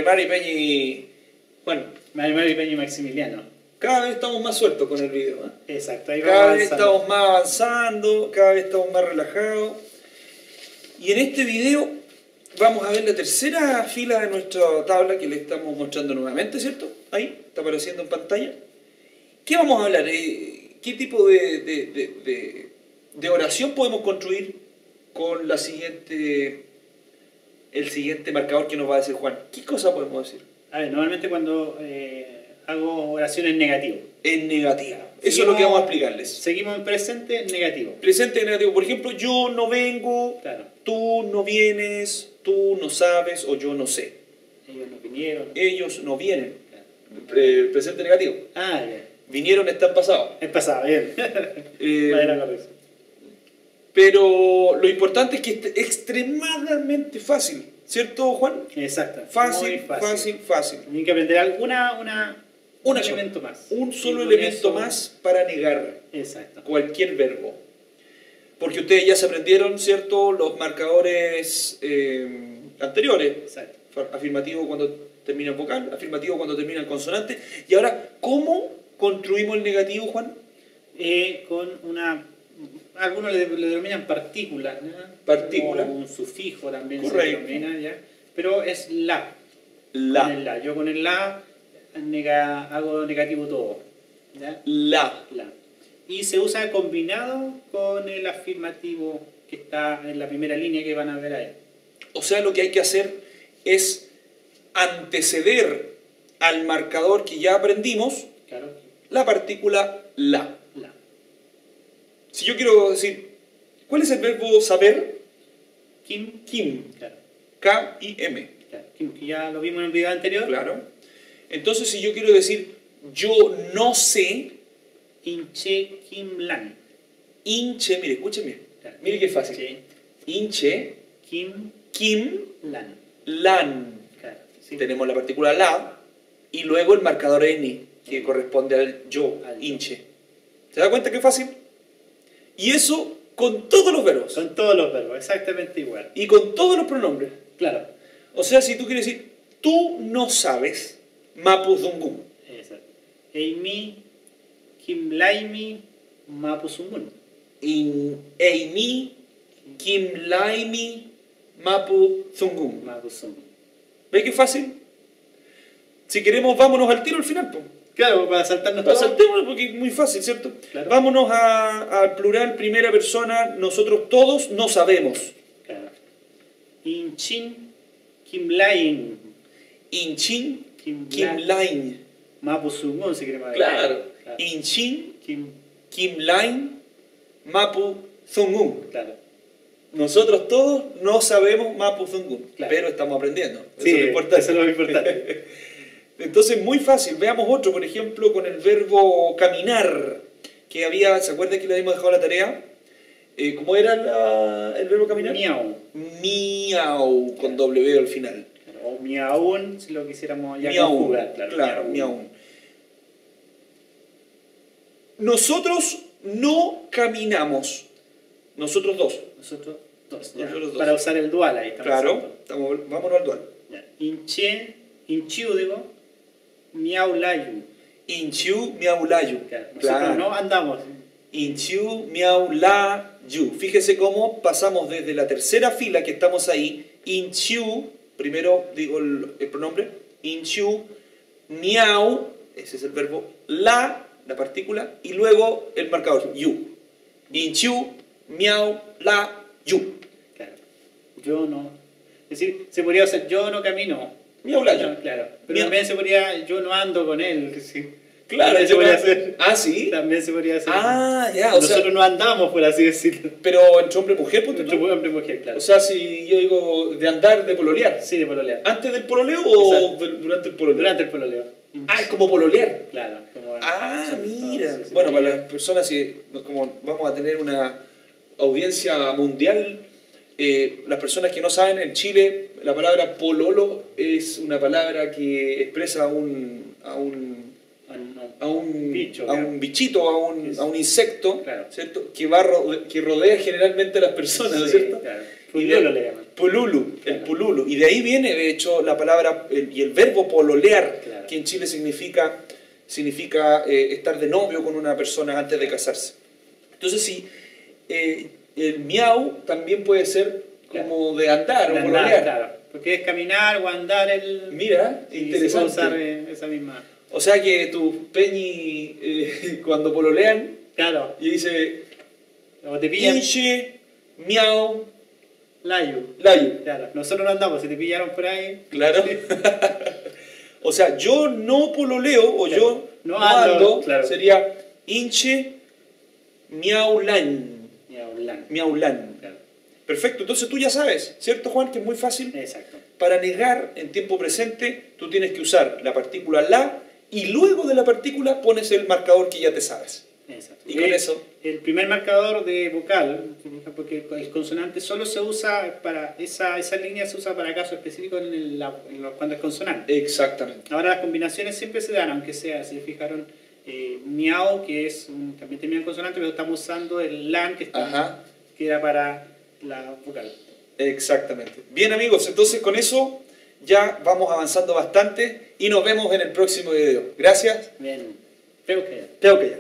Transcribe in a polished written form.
Mari Peñi. Bueno, Mari Peñi Maximiliano. Cada vez estamos más sueltos con el video, ¿eh? Exacto, ahí cada vez estamos más avanzando, cada vez estamos más relajados. Y en este video vamos a ver la tercera fila de nuestra tabla que le estamos mostrando nuevamente, ¿cierto? Ahí, está apareciendo en pantalla. ¿Qué vamos a hablar? ¿Qué tipo de oración podemos construir con el siguiente marcador que nos va a decir Juan? ¿Qué cosa podemos decir? A ver, normalmente cuando hago oraciones negativas. En negativa. Eso es lo que vamos a explicarles. Seguimos en presente negativo. Presente negativo. Por ejemplo, yo no vengo, claro. Tú no vienes, tú no sabes o yo no sé. Ellos no vinieron. Ellos no vienen. Claro. Presente negativo. Ah, bien. Vinieron, están pasados. Es pasado, bien. Pero lo importante es que es extremadamente fácil. ¿Cierto, Juan? Exacto. Fácil. Tienen que aprender un elemento más. Un solo elemento más para negar. Exacto. Cualquier verbo. Porque ustedes ya se aprendieron, ¿cierto?, los marcadores anteriores. Exacto. Afirmativo cuando termina el vocal, afirmativo cuando termina el consonante. Y ahora, ¿cómo construimos el negativo, Juan? Con una... Algunos le denominan partículas, ¿no? Partícula. O un sufijo también. Correcto. Se denomina, ¿ya? Pero es la. La. Con el la. Yo con el la hago negativo todo. ¿Ya? La. Y se usa combinado con el afirmativo que está en la primera línea que van a ver ahí. O sea, lo que hay que hacer es anteceder al marcador que ya aprendimos, claro, la partícula la. Si yo quiero decir, ¿cuál es el verbo saber? Kim. Claro. K-I-M. Claro. Kim, que ya lo vimos en el video anterior. Claro. Entonces, si yo quiero decir, yo no sé. Inche Kim Lan. Inche, mire, escúcheme. Claro. Mire qué fácil. Inche Kim Lan. Claro. Sí. Tenemos la partícula la y luego el marcador N, que corresponde al yo, inche. ¿Se da cuenta qué fácil? Y eso con todos los verbos. Con todos los verbos, exactamente igual. Y con todos los pronombres. Claro. O sea, si tú quieres decir, tú no sabes, mapuzungún. Exacto. Eimi, Kimlaimi, mapuzungún. Eimi, Kimlaimi, mapuzungún. ¿Veis qué fácil? Si queremos, vámonos al tiro al final, pues. Claro, para saltarnos todo. Saltémonos porque es muy fácil, ¿cierto? Claro. Vámonos al plural, primera persona, nosotros todos no sabemos. Claro. Inchin, Kimlain. Inchin, Kimlain. Mapuzungún, si queremos. Claro. Inchin, Kimlain, Mapuzungún. Claro. Nosotros todos no sabemos Mapuzungún, claro, pero estamos aprendiendo. Sí, eso es lo importante. Eso es lo importante. Entonces, muy fácil. Veamos otro, por ejemplo, con el verbo caminar, que había, ¿se acuerdan que le habíamos dejado la tarea? ¿Cómo era el verbo caminar? Miau. Miau, con W al final. Claro, o miaún, si lo quisiéramos ya miaún, conjugar. Claro, miaún. Nosotros no caminamos. Nosotros dos. Nosotros dos. Para usar el dual ahí. Claro, vámonos al dual. Inchiu, digo. Miaulayu. Inchiu, miaulayu. Claro. Nosotros no andamos. Inchiu, miaulayu. Fíjese cómo pasamos desde la tercera fila que estamos ahí. Inchiu, primero digo el pronombre. Inchiu, miau, ese es el verbo. La partícula. Y luego el marcador, yu. Inchiu, miau, la, yu. Claro. Yo no. Es decir, se podría hacer yo no camino. Miaulayu. No, claro. Pero también se podría yo no ando con él. Sí. Claro, se podría hacer. Ah, sí. También se podría hacer. Ah, ya. Nosotros no andamos, por así decirlo. Pero entre hombre y mujer, pues. Entre hombre y mujer, claro. O sea, si yo digo de andar, de pololear. Sí, de pololear. ¿Antes del pololeo o durante el pololeo? Durante el pololeo. Ah, es como pololear. Claro. Mira. Sí, bueno, para las personas que como vamos a tener una audiencia mundial, las personas que no saben, en Chile la palabra pololo es una palabra que expresa a un a un bicho, a claro. un bichito, a un insecto, Claro. ¿cierto? Que rodea generalmente a las personas, ¿no es Sí, cierto? claro. Y Pulolo le llaman. Pululu, el Claro. pululu. Y de ahí viene, de hecho, la palabra y el verbo pololear, Claro. que en Chile significa estar de novio con una persona antes de casarse. Entonces, sí, el miau también puede ser como de andar De o andar, pololear. claro. Porque es caminar o andar el... Mira, y se puede usar interesante. esa misma... O sea que tu Peñi, cuando pololean, Claro. y dice O te pillan... inche, miau, Layu. layu. Claro. Nosotros no andamos, si te pillaron por ahí... Claro. O sea, yo no pololeo o Claro. yo No no ando, ando, claro. sería inche, miaulan. Y hablan. Miaulan. Claro. Perfecto, entonces tú ya sabes, ¿cierto, Juan? Que es muy fácil. Exacto. Para negar en tiempo presente, tú tienes que usar la partícula la y luego de la partícula pones el marcador que ya te sabes. Exacto. Y con eso... El primer marcador de vocal, porque el consonante solo se usa para... Esa línea se usa para casos específicos cuando es consonante. Exactamente. Ahora las combinaciones siempre se dan, aunque sea, si se fijaron, miau, que también termina en consonante, pero estamos usando el lan, Ajá. que era para la vocal. Exactamente. Bien, amigos, entonces con eso ya vamos avanzando bastante y nos vemos en el próximo video. Gracias. Bien. Creo que... Tengo que ir.